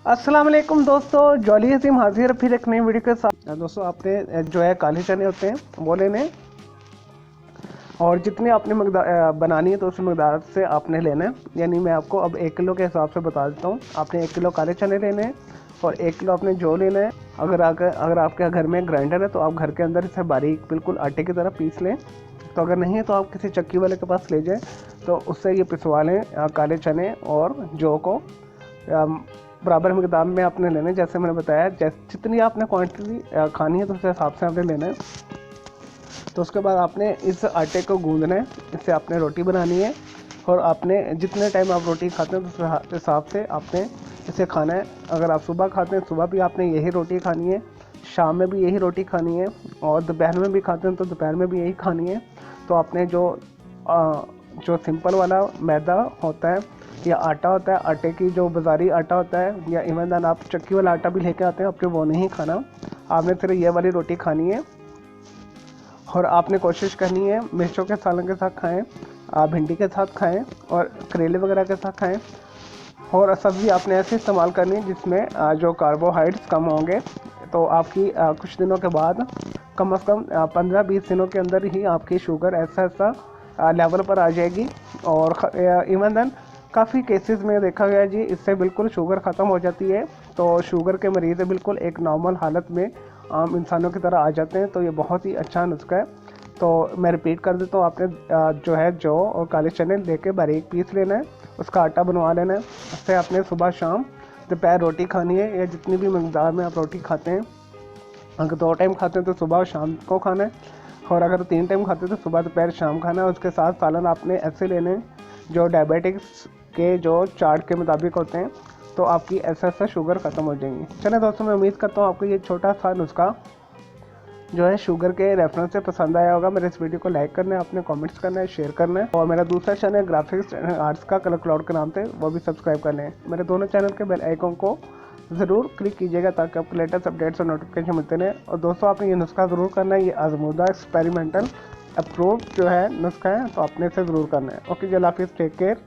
अस्सलाम वालेकुम दोस्तों, जॉली हसीम हाजिर फिर एक नई वीडियो के साथ। दोस्तों आपने जो है काले चने होते हैं वो लेने, और जितनी आपने मकदार बनानी है तो उस मकदार से आपने लेना है। यानी मैं आपको अब 1 किलो के हिसाब से बता देता हूँ। आपने 1 किलो काले चने लेने हैं और 1 किलो आपने जौ लेना है। अगर आपके घर में ग्राइंडर है तो आप घर के अंदर इसे बारीक बिल्कुल आटे की तरह पीस लें। तो अगर नहीं है तो आप किसी चक्की वाले के पास ले जाएं, तो उससे ये पिसवा लें काले चने और जौ को। बराबर मकदार में आपने लेना है, जैसे मैंने बताया। जितनी आपने क्वांटिटी खानी है तो उस हिसाब से आपने लेना है। तो उसके बाद आपने इस आटे को गूंदना है, इससे आपने रोटी बनानी है। और आपने जितने टाइम आप रोटी खाते हैं तो उस हिसाब से आपने इसे खाना है। अगर आप सुबह खाते हैं सुबह भी आपने यही रोटी खानी है, शाम में भी यही रोटी खानी है, और दोपहर में भी खाते हैं तो दोपहर में भी यही खानी है। तो आपने जो सिंपल वाला मैदा होता है या आटा होता है, आटे की जो बाज़ारी आटा होता है, या इवन दैन आप चक्की वाला आटा भी लेके आते हैं, आपके वो नहीं खाना। आपने सिर्फ ये वाली रोटी खानी है। और आपने कोशिश करनी है मिर्चों के सालन के साथ खाएं, भिंडी के साथ खाएं और करेले वगैरह के साथ खाएं। और सब्ज़ी आपने ऐसे इस्तेमाल करनी है जिसमें जो कार्बोहाइड्रेट्स कम होंगे। तो आपकी कुछ दिनों के बाद कम से कम 15-20 दिनों के अंदर ही आपकी शुगर ऐसा लेवल पर आ जाएगी। और इवन देन काफ़ी केसेस में देखा गया जी, इससे बिल्कुल शुगर ख़त्म हो जाती है। तो शुगर के मरीज़ बिल्कुल एक नॉर्मल हालत में आम इंसानों की तरह आ जाते हैं। तो ये बहुत ही अच्छा नुस्खा है। तो मैं रिपीट कर देता हूँ। आपने जो है जौ और काले चने लेके बारीक पीस लेना है, उसका आटा बनवा लेना है। उससे आपने सुबह शाम दोपहर रोटी खानी है, या जितनी भी मकदार में आप रोटी खाते हैं। अगर 2 टाइम खाते हैं तो सुबह और शाम को खाना है, और अगर 3 टाइम खाते हैं तो सुबह दोपहर शाम खाना है। उसके साथ सालन आपने ऐसे लेने हैं जो डायबिटिक्स के जो चार्ट के मुताबिक होते हैं। तो आपकी ऐसा शुगर ख़त्म हो जाएंगी। चलिए दोस्तों, मैं उम्मीद करता हूँ आपको ये छोटा सा नुस्खा जो है शुगर के रेफरेंस से पसंद आया होगा। मेरे इस वीडियो को लाइक करना है, आपने कमेंट्स करना है, शेयर करना है। और मेरा दूसरा चैनल ग्राफिक्स आर्ट्स का कलर क्लाउड के नाम से, वो भी सब्सक्राइब करना है। मेरे दोनों चैनल के बेल आइकन को ज़रूर क्लिक कीजिएगा ताकि आपको लेटेस्ट अपडेट्स और नोटिफिकेशन मिलते रहें। और दोस्तों आपने ये नुस्खा ज़रूर करना है, ये आजमूदा एक्सपेरिमेंटल अप्रूव जो है नुस्खा है, तो आपने इसे ज़रूर करना है। ओके, अल्लाह हाफिज़, टेक केयर।